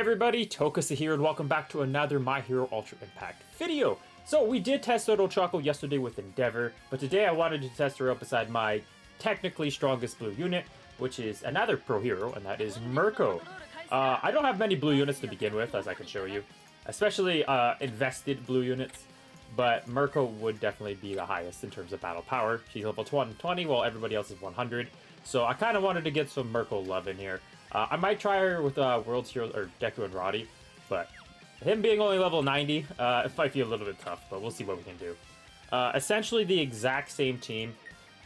everybody, Tokasa here, and welcome back to another My Hero Ultra Impact video. So we did test out Ochaco yesterday with Endeavor, but today I wanted to test her out beside my technically strongest blue unit, which is another pro hero, and that is Mirko. I don't have many blue units to begin with, as I can show you, especially invested blue units, but Mirko would definitely be the highest in terms of battle power. She's level 120, while everybody else is 100, so I kind of wanted to get some Mirko love in here. I might try her with World's Heroes, or Deku and Roddy, but him being only level 90, it might be a little bit tough, but we'll see what we can do. Essentially the exact same team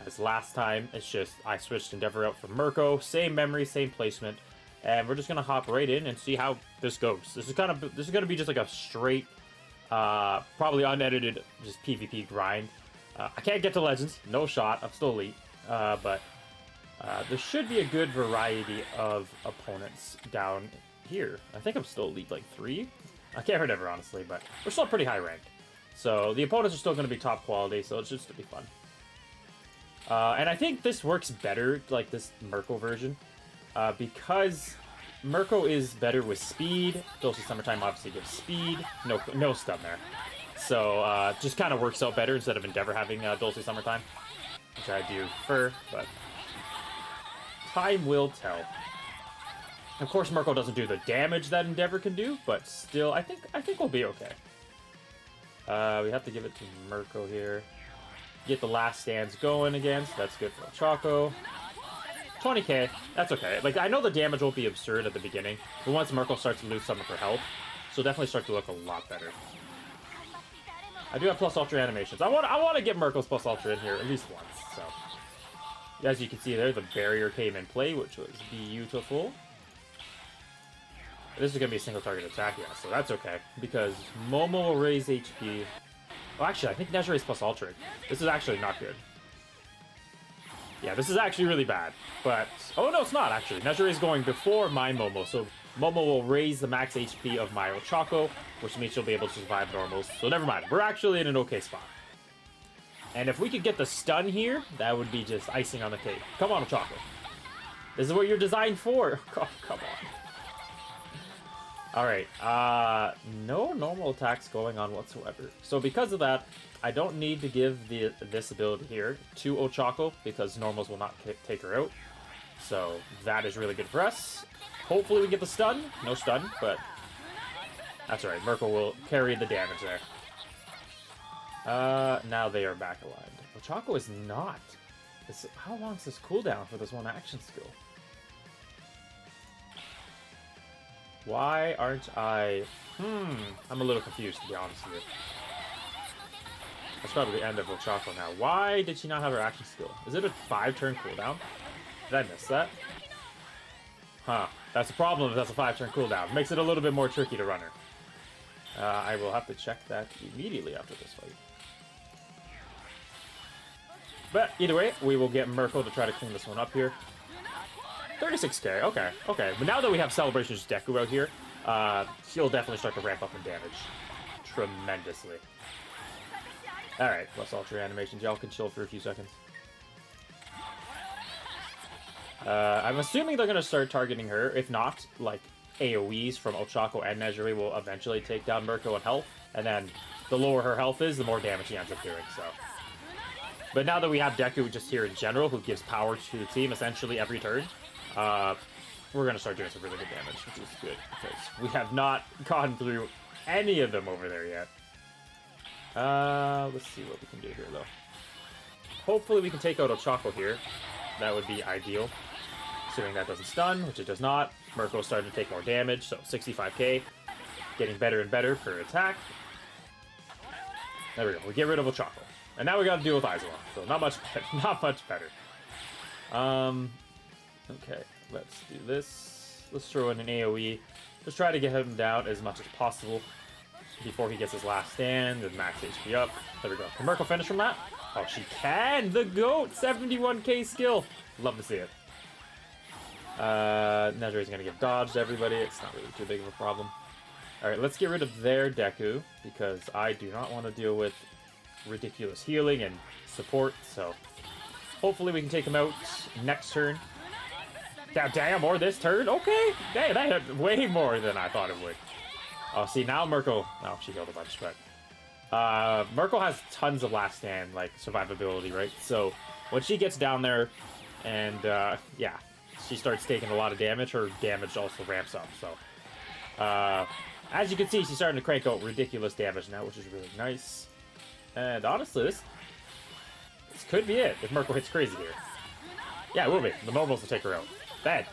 as last time, it's just I switched Endeavor out for Mirko, same memory, same placement, and we're just gonna hop right in and see how this goes. This is gonna be just like a straight, probably unedited, just PvP grind. I can't get to Legends, no shot, I'm still elite, but there should be a good variety of opponents down here. I think I'm still elite like 3. I can't remember honestly, but we're still pretty high ranked. So the opponents are still going to be top quality, so it's just to be fun. And I think this works better, like this Mirko version, because Mirko is better with speed. Dulce Summertime obviously gives speed, no stun there. So just kind of works out better instead of Endeavor having Dulce Summertime, which I do prefer, but time will tell. Of course, Mirko doesn't do the damage that Endeavor can do, but still, I think we'll be okay. We have to give it to Mirko here. Get the last stands going again, so that's good for Ochaco. 20k, that's okay. Like, I know the damage won't be absurd at the beginning, but once Mirko starts to lose some of her health, she'll definitely start to look a lot better. I do have plus ultra animations. I want to get Mirko's plus ultra in here at least once, so. As you can see there, the barrier came in play, which was beautiful. This is going to be a single target attack, yeah, so that's okay, because Momo will raise HP. Well, actually, I think Nezure's plus ultra. This is actually not good. Yeah, this is actually really bad, but... Oh, no, it's not, actually. Nezure is going before my Momo, so Momo will raise the max HP of my Ochaco, which means she'll be able to survive normals. So never mind, we're actually in an okay spot. And if we could get the stun here, that would be just icing on the cake. Come on, Ochaco. This is what you're designed for. Oh, come on. Alright, no normal attacks going on whatsoever. So because of that, I don't need to give this ability here to Ochaco, because normals will not take her out. So that is really good for us. Hopefully we get the stun. No stun, but that's alright. Mirko will carry the damage there. Now they are back aligned. Ochaco is not. How long is this cooldown for this one action skill? Why aren't I... I'm a little confused, to be honest with you. That's probably the end of Ochaco now. Why did she not have her action skill? Is it a 5-turn cooldown? Did I miss that? Huh. That's the problem if that's a 5-turn cooldown. Makes it a little bit more tricky to run her. I will have to check that immediately after this fight. But either way, we will get Mirko to try to clean this one up here. 36k, okay. But now that we have Celebration's Deku out here, she'll definitely start to ramp up in damage tremendously. Alright, plus ultra animations. Y'all can chill for a few seconds. I'm assuming they're going to start targeting her. If not, like, AoEs from Ochaco and Nezure will eventually take down Mirko in health. And then the lower her health is, the more damage she ends up doing, so. But now that we have Deku just here in general, who gives power to the team essentially every turn, we're going to start doing some really good damage, which is good, because we have not gone through any of them over there yet. Let's see what we can do here, though. Hopefully we can take out Ochaco here. That would be ideal. Assuming that doesn't stun, which it does not. Mirko's starting to take more damage, so 65k. Getting better and better per attack. There we go, we get rid of Ochaco. And now we got to deal with Isola, so not much better. Okay, let's do this. Let's throw in an AoE. Just try to get him down as much as possible before he gets his last stand and max HP up. There we go. Can Mirko finish from that? Oh, she can! The GOAT! 71k skill! Love to see it. Nezure's gonna get dodged, everybody. It's not really too big of a problem. Alright, let's get rid of their Deku, because I do not want to deal with ridiculous healing and support, so hopefully we can take him out next turn. Damn, more this turn? Okay. Damn, that hit way more than I thought it would. Oh, see, now Mirko... Oh, she healed a bunch, but... Mirko has tons of last stand, like, survivability, right? So, when she gets down there, and, yeah, she starts taking a lot of damage, her damage also ramps up, so... as you can see, she's starting to crank out ridiculous damage now, which is really nice. And honestly, this could be it if Mirko hits crazy here. Yeah, it will be. The normals will take her out.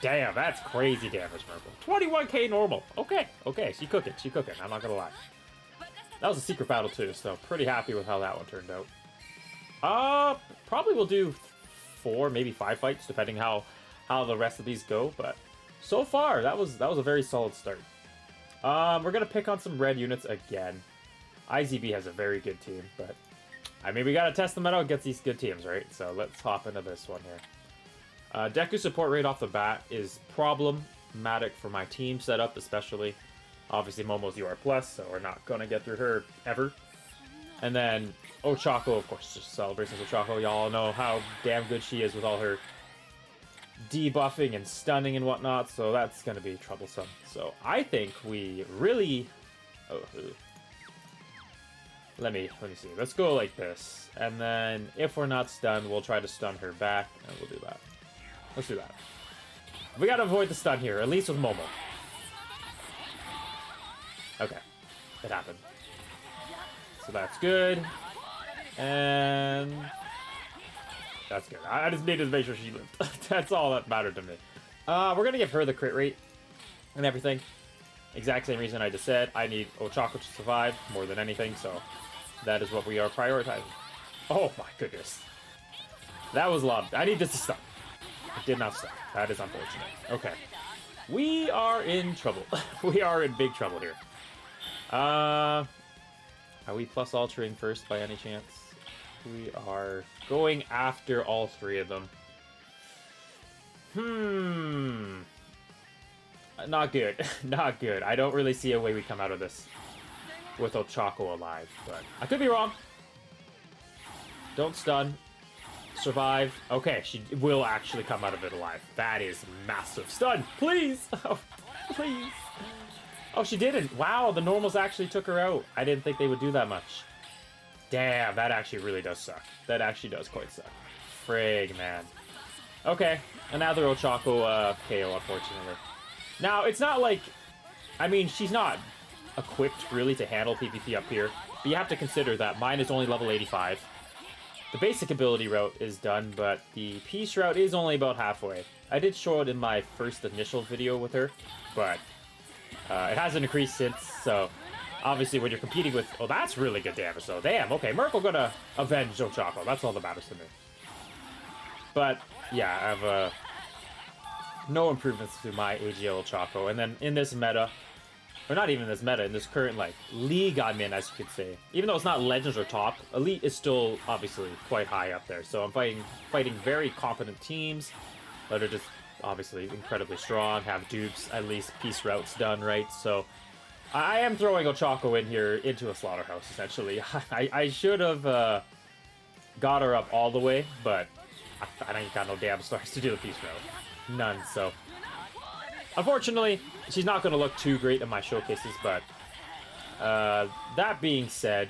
Damn, that's crazy damage, Mirko. 21k normal. Okay, she cooking, I'm not gonna lie. That was a secret battle too, so pretty happy with how that one turned out. Probably we'll do 4, maybe 5 fights, depending how the rest of these go, but so far, that was a very solid start. We're gonna pick on some red units again. IZB has a very good team, but I mean, we gotta test them out against these good teams, right? So let's hop into this one here. Deku support right off the bat is problematic for my team setup, especially. Obviously, Momo's UR+, so we're not gonna get through her ever. And then Ochaco, of course, just celebrations of Ochaco. Y'all know how damn good she is with all her debuffing and stunning and whatnot, so that's gonna be troublesome. So I think we really... Let me see. Let's go like this. And then if we're not stunned, we'll try to stun her back, and we'll do that. Let's do that. We gotta avoid the stun here, at least with Momo. Okay. It happened. So that's good. And... that's good. I just needed to make sure she lived. That's all that mattered to me. We're gonna give her the crit rate and everything. Exact same reason I just said. I need Ochaco to survive more than anything, so that is what we are prioritizing. Oh my goodness. That was a lot. I need this to stop. It did not stop. That is unfortunate. Okay. We are in trouble. We are in big trouble here. Are we plus altering first by any chance? We are going after all 3 of them. Not good. Not good. I don't really see a way we come out of this with Ochaco alive, but I could be wrong. Don't stun. Survive. Okay, she will actually come out of it alive. That is massive. Stun, please. Oh, please. Oh, she didn't. Wow, the normals actually took her out. I didn't think they would do that much. Damn, that actually really does suck. That actually does quite suck. Frig, man. Okay, another Ochaco KO, unfortunately. Now, it's not like... I mean, she's not equipped, really, to handle PvP up here. But you have to consider that mine is only level 85. The basic ability route is done, but the peace route is only about halfway. I did show it in my first initial video with her, but it hasn't increased since, so... Obviously, when you're competing with... Oh, that's really good damage, though. Damn, okay, Mirko gonna avenge Ochaco. That's all that matters to me. But, yeah, I have no improvements to my AGL Ochaco. And then in this meta... Or not even this meta, in this current, like, league I'm in, as you could say. Even though it's not Legends or top, Elite is still, obviously, quite high up there. So I'm fighting very competent teams that are just, obviously, incredibly strong, have dupes, at least peace routes done, right? So... I am throwing Ochaco in here into a slaughterhouse, essentially. I should have got her up all the way, but I ain't got no damn stars to do the peace route. None, so... Unfortunately, she's not going to look too great in my showcases, but... that being said,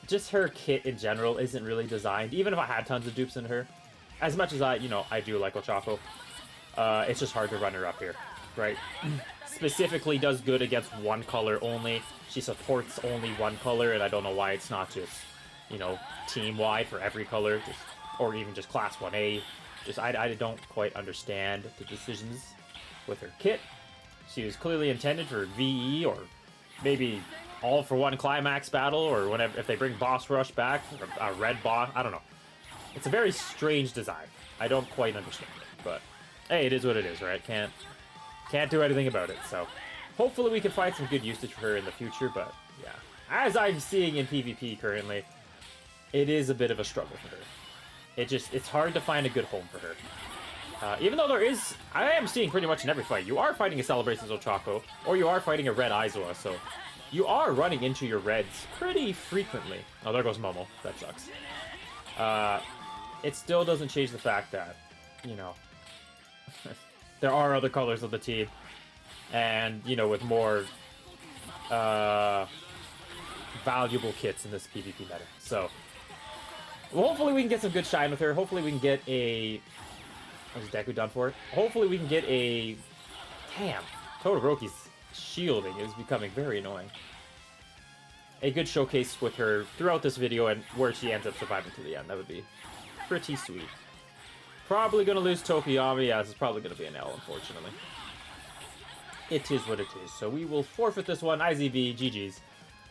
just her kit in general isn't really designed, even if I had tons of dupes in her. As much as I do like Ochaco, it's just hard to run her up here, right? Specifically does good against one color only. She supports only one color, and I don't know why it's not just, team-wide for every color, or even just class 1A. I don't quite understand the decisions with her kit. She was clearly intended for VE, or maybe all for one climax battle, or whenever if they bring boss rush back, or a red boss. I don't know. It's a very strange design. I don't quite understand it, but hey, it is what it is, right? Can't do anything about it, so hopefully we can find some good usage for her in the future, but yeah. As I'm seeing in PvP currently, it is a bit of a struggle for her. It's hard to find a good home for her. Even though I am seeing pretty much in every fight, you are fighting a Celebrations Ochaco, or you are fighting a red Aizawa, so you are running into your reds pretty frequently. Oh, there goes Momo. That sucks. It still doesn't change the fact that, there are other colors of the team, and you know, with more valuable kits in this PvP meta. So, well, hopefully we can get some good shine with her. Hopefully we can get a... Was Deku done for it? Hopefully we can get a... Damn. Todoroki's shielding is becoming very annoying. A good showcase with her throughout this video and where she ends up surviving to the end. That would be pretty sweet. Probably going to lose Tokiyami, as it's probably going to be an L, unfortunately. It is what it is. So we will forfeit this one. IZB, GG's.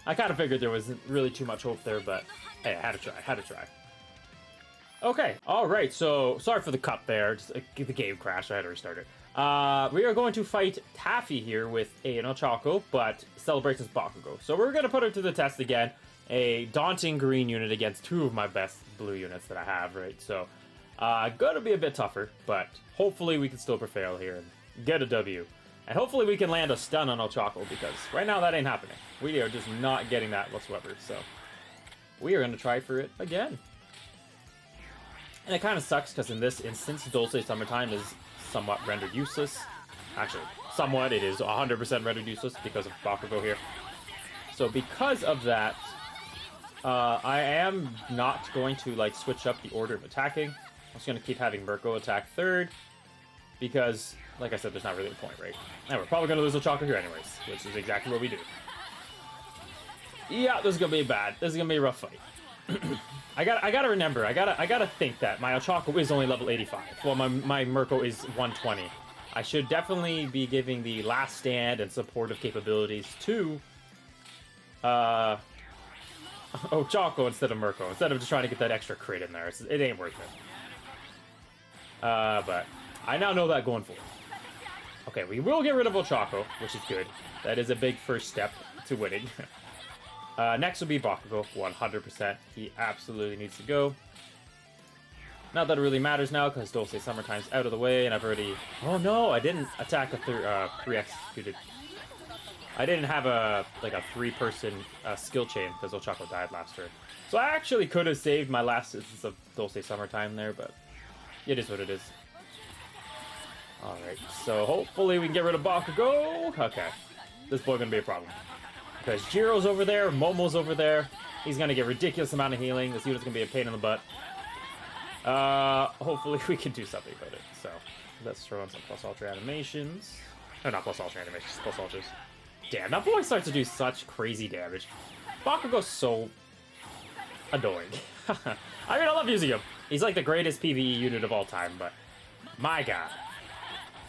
I kind of figured there wasn't really too much hope there, but hey, I had to try. Okay, alright, so sorry for the cut there. Just the game crashed, I had to restart it. We are going to fight Taffy here with an Ochaco, but Celebrations Bakugo. So we're going to put her to the test again. A daunting green unit against two of my best blue units that I have, right? So, gonna be a bit tougher, but hopefully we can still prevail here and get a W. And hopefully we can land a stun on Ochaco, because right now that ain't happening. We are just not getting that whatsoever, so we are going to try for it again. And it kind of sucks, because in this instance, Dulce Summertime is somewhat rendered useless. Actually, somewhat, it is 100% rendered useless because of Bakugo here. So because of that, I am not going to like switch up the order of attacking. I'm just going to keep having Mirko attack third, because, like I said, there's not really a point, right? And we're probably going to lose Ochaco here anyways, which is exactly what we do. Yeah, this is going to be bad. This is going to be a rough fight. I gotta remember, I gotta think that my Ochaco is only level 85. Well, my Mirko is 120. I should definitely be giving the last stand and supportive capabilities to Ochaco instead of Mirko, instead of just trying to get that extra crit in there. It ain't worth it. But I now know that going forward. Okay, we will get rid of Ochaco, which is good. That is a big first step to winning. Next will be Bakugo, 100%. He absolutely needs to go. Not that it really matters now, because Dulce Summertime's out of the way, and I've already... Oh no, I didn't attack a 3-executed. I didn't have a 3-person skill chain, because Ochaco died last turn. So I actually could have saved my last instance of Dulce Summertime there, but it is what it is. Alright, so hopefully we can get rid of Bakugo. Okay, this boy gonna be a problem. Because Jiro's over there, Momo's over there. He's going to get a ridiculous amount of healing. This unit's going to be a pain in the butt. Hopefully we can do something about it. So, let's throw in some plus ultra animations. Oh, not plus ultra animations, plus ultras. Damn, that boy starts to do such crazy damage. Bakugo's so annoying. I mean, I love using him. He's like the greatest PvE unit of all time, but my god.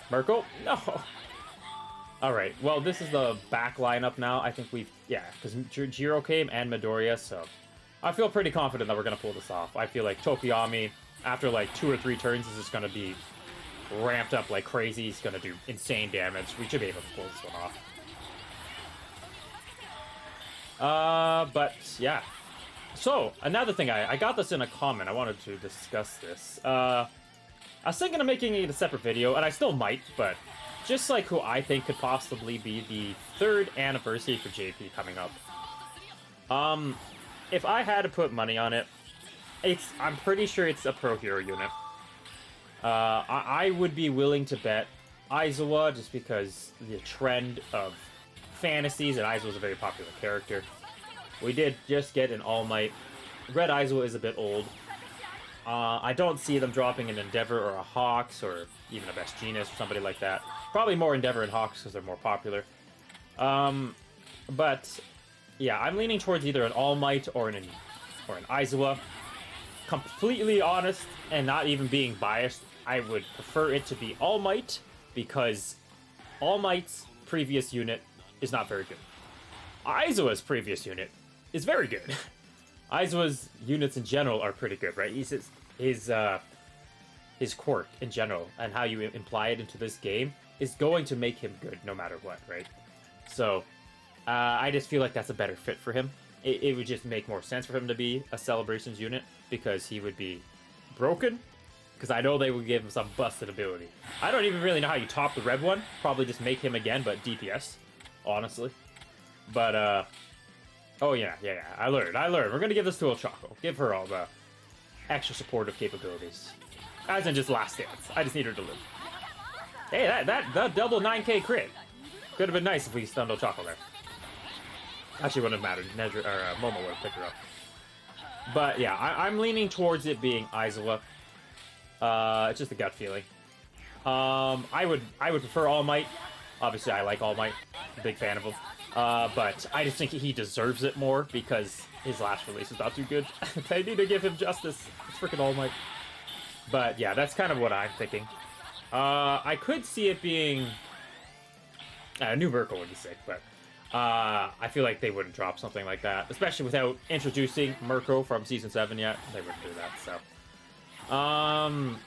Mirko? No. Alright, well, this is the back lineup now. I think we've... Yeah, because Jiro came and Midoriya, so... I feel pretty confident that we're going to pull this off. I feel like Tokiyami, after like 2 or 3 turns, is just going to be ramped up like crazy. He's going to do insane damage. We should be able to pull this one off. But, yeah. So, another thing, I got this in a comment. I wanted to discuss this. I was thinking of making it a separate video, and I still might, but... Just like who I think could possibly be the 3rd anniversary for JP coming up. If I had to put money on it, I'm pretty sure it's a Pro Hero unit. I would be willing to bet Aizawa, just because the trend of fantasies, and Aizawa's a very popular character. We did just get an All Might. Red Aizawa is a bit old. I don't see them dropping an Endeavor or a Hawks, or even a Best Genius or somebody like that. Probably more Endeavor and Hawks because they're more popular. But yeah, I'm leaning towards either an All Might or an Aizawa. Completely honest and not even being biased, I would prefer it to be All Might, because All Might's previous unit is not very good. Aizawa's previous unit is very good. Aizawa's units in general are pretty good, right? His quirk in general and how you imply it into this game is going to make him good no matter what, right? So, I just feel like that's a better fit for him. It would just make more sense for him to be a Celebrations unit, because he would be broken, because I know they would give him some busted ability. I don't even really know how you top the red one. Probably just make him again, but DPS, honestly. But, oh yeah, I learned. We're gonna give this to Ochaco. Give her all the extra supportive capabilities. As in just last dance. I just need her to live. Hey, that double 9k crit. Could have been nice if we stunned Ochaco there. Actually, wouldn't have mattered. Nedra, or Momo would have picked her up. But yeah, I'm leaning towards it being Aizawa. It's just a gut feeling. I would prefer All Might. Obviously, I like All Might. I'm a big fan of him. But I just think he deserves it more because his last release is not too good. They need to give him justice. It's freaking All Might. But yeah, that's kind of what I'm thinking. I could see it being... new Mirko would be sick, but I feel like they wouldn't drop something like that, especially without introducing Mirko from Season 7 yet. They wouldn't do that, so...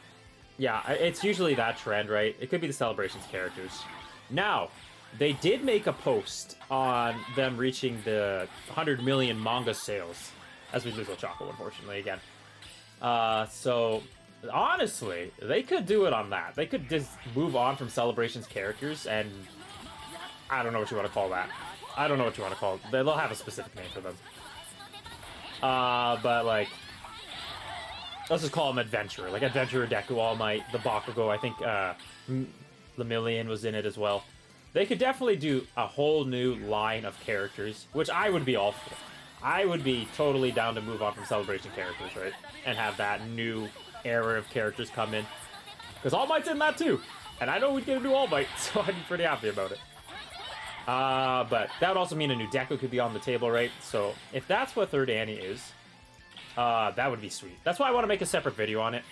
yeah, it's usually that trend, right? It could be the Celebrations characters. Now, they did make a post on them reaching the 100 million manga sales, as we lose Ochaco, unfortunately, again. So... honestly, they could do it on that. They could just move on from Celebrations characters and... I don't know what you want to call that. I don't know what you want to call it. They'll have a specific name for them. But like... let's just call them Adventurer. Like Adventurer Deku, All Might, the Bakugo. I think Lemillion was in it as well. They could definitely do a whole new line of characters, which I would be all for. I would be totally down to move on from Celebration characters, right? And have that new era of characters come in. Because All Might's in that too. And I know we'd get a new All Might, so I'd be pretty happy about it. But that would also mean a new Deku could be on the table, right? So if that's what Third Annie is, that would be sweet. That's why I want to make a separate video on it.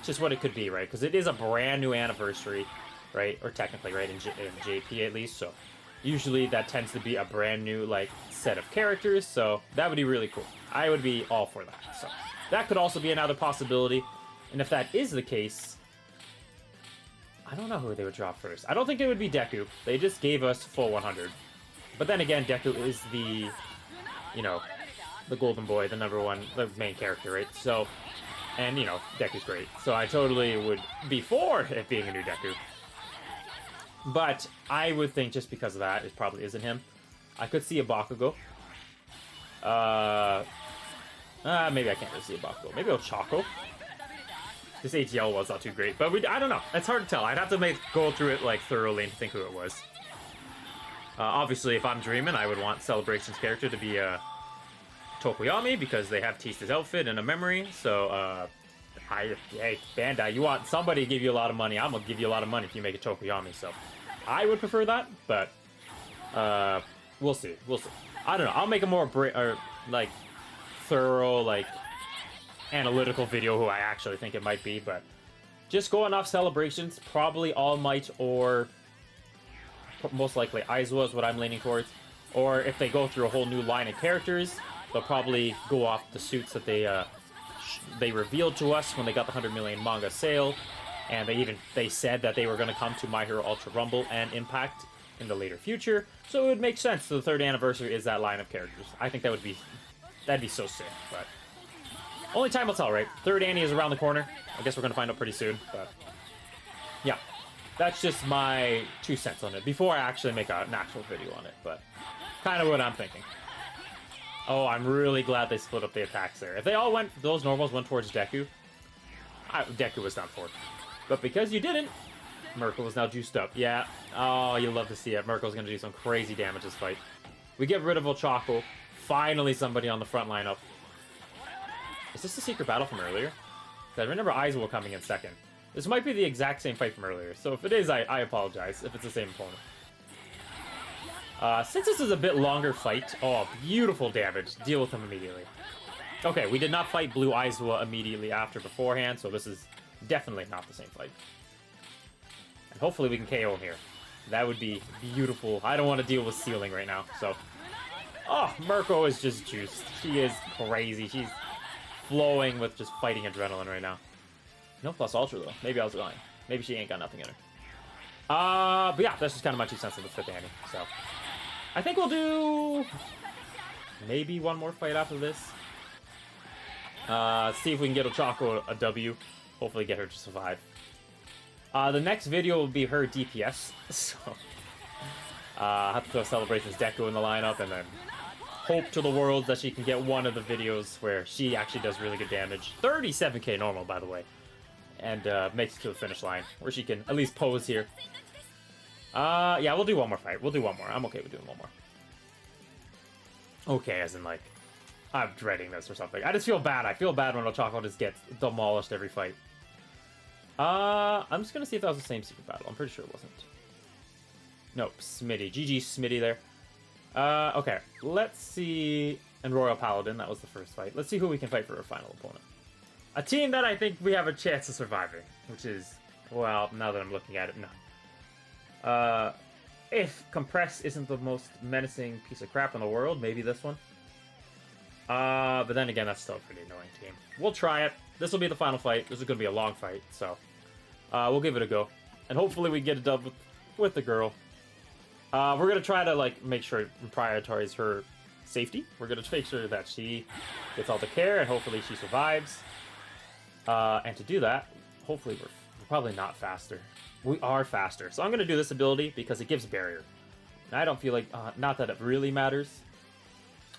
Just what it could be, right? Because it is a brand new anniversary, right? Or technically, right, in JP at least. So usually that tends to be a brand new, like, set of characters. So that would be really cool. I would be all for that. So that could also be another possibility. And if that is the case, I don't know who they would drop first. I don't think it would be Deku. They just gave us full 100. But then again, Deku is the, you know, the golden boy, the #1, the main character, right? So, and, you know, Deku's great. So I totally would be for it being a new Deku. But I would think just because of that, it probably isn't him. I could see a Bakugo. Maybe I can't really see a Bakugo. Maybe Ochaco. This ATL was not too great, but I don't know. It's hard to tell. I'd have to go through it like thoroughly and think who it was. Obviously, if I'm dreaming, I would want Celebration's character to be Tokoyami because they have Tista's outfit and a memory. So, hey, Bandai, you want somebody to give you a lot of money? I'm gonna give you a lot of money if you make a Tokoyami. So, I would prefer that, but we'll see. We'll see. I don't know. I'll make a more thorough, like, analytical video who I actually think it might be, but just going off Celebrations, probably All Might or most likely Aizawa is what I'm leaning towards. Or if they go through a whole new line of characters, they'll probably go off the suits that they revealed to us when they got the 100 million manga sale, and they said that they were going to come to My Hero Ultra Rumble and Impact in the later future. So it would make sense. So the 3rd anniversary is that line of characters. I think that'd be so sick, but only time will tell, right? 3rd Annie is around the corner. I guess we're going to find out pretty soon, but yeah. That's just my 2 cents on it before I actually make an actual video on it, but kind of what I'm thinking. Oh, I'm really glad they split up the attacks there. If they all went, those normals went towards Deku, Deku was done for. But because you didn't, Mirko was now juiced up. Yeah. Oh, you love to see it. Mirko's going to do some crazy damage this fight. We get rid of Ochaco. Finally somebody on the front lineup. Is this the secret battle from earlier? I remember Aizawa coming in second. This might be the exact same fight from earlier, so if it is, I apologize if it's the same opponent. Since this is a bit longer fight... oh, beautiful damage. Deal with him immediately. Okay, we did not fight Blue Aizawa immediately beforehand, so this is definitely not the same fight. And hopefully we can KO him here. That would be beautiful. I don't want to deal with ceiling right now, so... oh, Mirko is just juiced. She is crazy. She's flowing with just fighting adrenaline right now. No plus ultra though. Maybe I was lying. Maybe she ain't got nothing in her. But yeah, that's just kind of my 2 cents on the 5th Annie. So I think we'll do maybe one more fight after this. See if we can get Ochaco a W. Hopefully get her to survive. The next video will be her DPS. So I have to throw Celebrations Deku in the lineup and then hope to the world that she can get one of the videos where she actually does really good damage. 37k normal, by the way. and makes it to the finish line, where she can at least pose here. Yeah, we'll do one more fight. We'll do one more. I'm okay with doing one more. Okay, as in, like, I'm dreading this or something. I just feel bad. I feel bad when Ochaco just gets demolished every fight. I'm just gonna see if that was the same secret battle. I'm pretty sure it wasn't. Nope, Smitty. GG Smitty there. Okay, let's see. And Royal Paladin, that was the first fight. Let's see who we can fight for our final opponent. A team that I think we have a chance of surviving, which is, well, now that I'm looking at it, no. If Compress isn't the most menacing piece of crap in the world, maybe this one. But then again, that's still a pretty annoying team. We'll try it. This will be the final fight. This is going to be a long fight, so we'll give it a go. And hopefully we get a dub with the girl. We're going to try to, like, make sure it prioritize her safety. We're going to make sure that she gets all the care, and hopefully she survives. And to do that, hopefully we're probably not faster. We are faster. So I'm going to do this ability because it gives barrier. And I don't feel like, not that it really matters.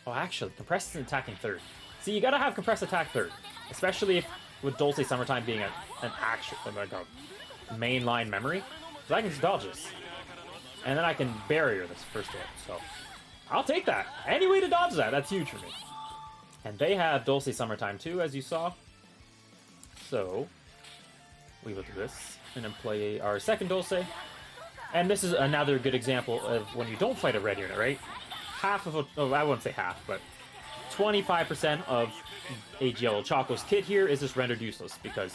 Oh, actually, Compress isn't attacking third. See, you got to have Compress attack third. Especially if, with Dulce Summertime being an action, like a mainline memory. So I can just dodge this. And then I can barrier this first hit. So I'll take that. Any way to dodge that, that's huge for me. And they have Dulce Summertime too, as you saw. So we will do this and then play our second Dulce. And this is another good example of when you don't fight a red unit, right? Half of, I wouldn't say half, but 25% of AGL Ochaco's kit here is just rendered useless because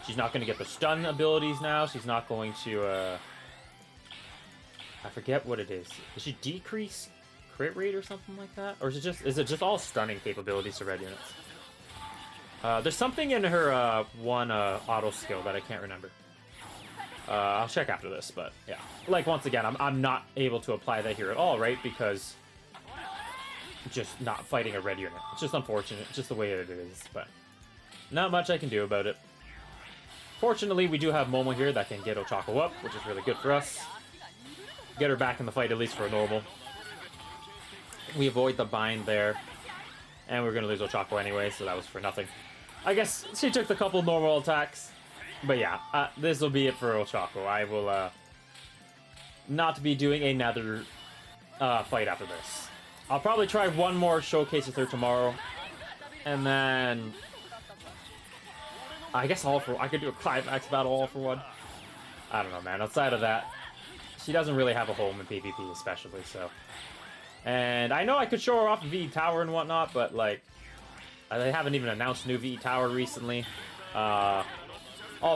she's not going to get the stun abilities now. She's not going to, I forget what it is. Does she decrease crit rate or something like that? Or is it just all stunning capabilities to red units? There's something in her one auto skill that I can't remember. I'll check after this, but yeah. Like, once again, I'm not able to apply that here at all, right? Because just not fighting a red unit. It's just unfortunate. It's just the way it is, but not much I can do about it. Fortunately, we do have Momo here that can get Ochaco up, which is really good for us. Get her back in the fight, at least for a normal. We avoid the bind there. And we're going to lose Ochaco anyway, so that was for nothing. I guess she took the couple normal attacks. But yeah, this will be it for Ochaco. I will not be doing another fight after this. I'll probably try one more showcase with her tomorrow. And then I guess I could do a climax battle all for one. I don't know, man. Outside of that, she doesn't really have a home in PvP especially, so. And I know I could show her off VE Tower and whatnot, but, like, they haven't even announced new VE Tower recently. All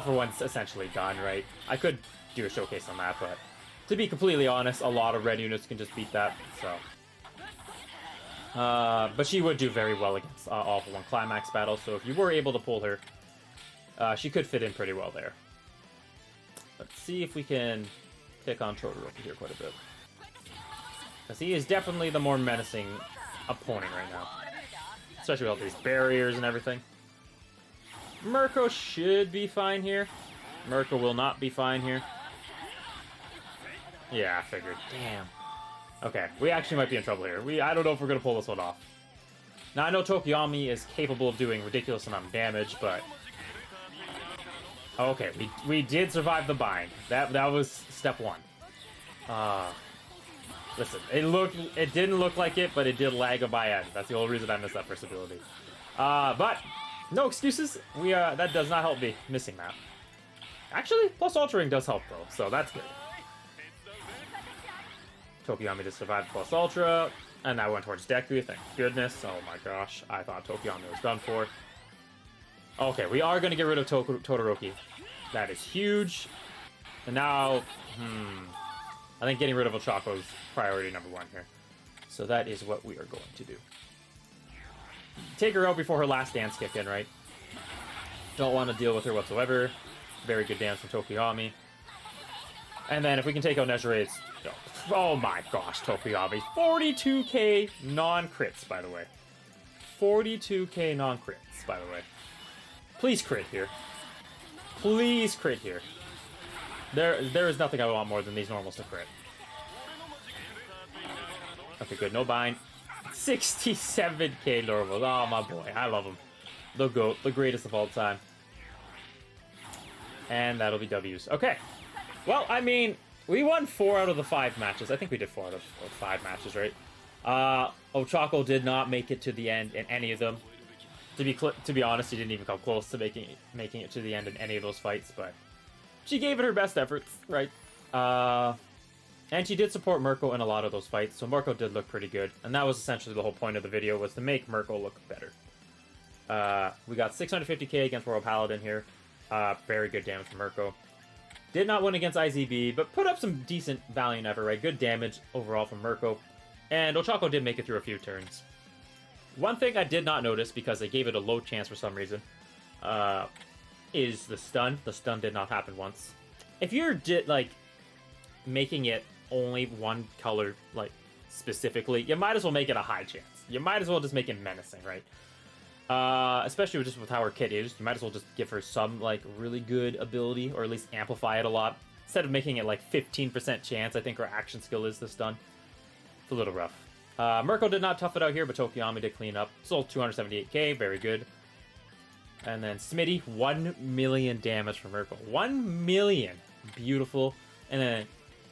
for One's essentially done, right? I could do a showcase on that, but to be completely honest, a lot of red units can just beat that, so. But she would do very well against All for One Climax battle, so if you were able to pull her, she could fit in pretty well there. Let's see if we can pick on Todoroki here quite a bit. Because he is definitely the more menacing opponent right now. Especially with all these barriers and everything. Mirko should be fine here. Mirko will not be fine here. Yeah, I figured. Damn. Okay, we actually might be in trouble here. I don't know if we're going to pull this one off. Now, I know Tokoyami is capable of doing ridiculous amount of damage, but... Okay, we did survive the bind. That was step one. Listen, it didn't look like it, but it did lag a by end. That's the only reason I missed that first ability. But no excuses. That does not help me missing that. Actually, plus altering does help though, so that's good. Tokoyami just survived plus ultra, and I went towards Deku. Thank goodness. Oh my gosh, I thought Tokoyami was done for. Okay, we are gonna get rid of Todoroki. That is huge. And now, I think getting rid of Ochaco is priority number one here. So that is what we are going to do. Take her out before her last dance kick in, right? Don't want to deal with her whatsoever. Very good dance from Tokoyami. And then if we can take out Nezure, it's... Oh my gosh, Tokoyami. 42k non-crits, by the way. 42k non-crits, by the way. Please crit here. Please crit here. There is nothing I want more than these normals to crit. Okay, good. No bind. 67k normals. Oh, my boy. I love him. The GOAT. The greatest of all time. And that'll be W's. Okay. Well, I mean, we won 4 out of the 5 matches. I think we did 4 out of 5 matches, right? Ochaco did not make it to the end in any of them. To be honest, he didn't even come close to making it to the end in any of those fights, but she gave it her best efforts, right? And she did support Mirko in a lot of those fights, so Mirko did look pretty good. And that was essentially the whole point of the video, was to make Mirko look better. We got 650k against Royal Paladin here. Very good damage from Mirko. Did not win against IZB, but put up some decent valiant effort, right? Good damage overall from Mirko. And Ochaco did make it through a few turns. One thing I did not notice, because they gave it a low chance for some reason, is the stun. The stun did not happen once. If you're, making it only one color, specifically, you might as well make it a high chance. You might as well just make it menacing, right? Especially just with how her kit is, you might as well just give her some, really good ability, or at least amplify it a lot. Instead of making it, 15% chance, I think her action skill is the stun. It's a little rough. Mirko did not tough it out here, but Tokiyami did clean up. Still 278k, very good. And then Smitty, 1 million damage from Mirko. 1 million! Beautiful. And then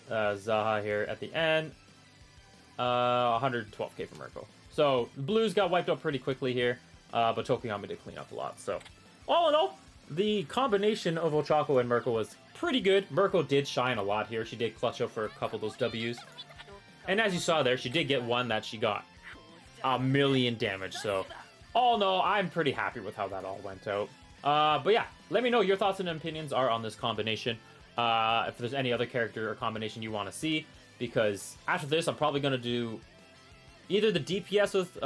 Zaha here at the end. 112k from Mirko. So, the Blues got wiped out pretty quickly here, but Tokiyami did clean up a lot. So, all in all, the combination of Ochaco and Mirko was pretty good. Mirko did shine a lot here. She did clutch up for a couple of those W's. And as you saw there, she did get one that she got 1 million damage. So, all in all, I'm pretty happy with how that all went out. But yeah, let me know your thoughts and opinions are on this combination. If there's any other character or combination you want to see. Because after this, I'm probably going to do either the DPS with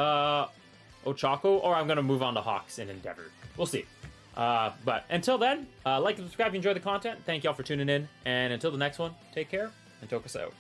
Ochaco, or I'm going to move on to Hawks and Endeavor. We'll see. But until then, like and subscribe if you enjoy the content. Thank y'all for tuning in. And until the next one, take care and Tokus out.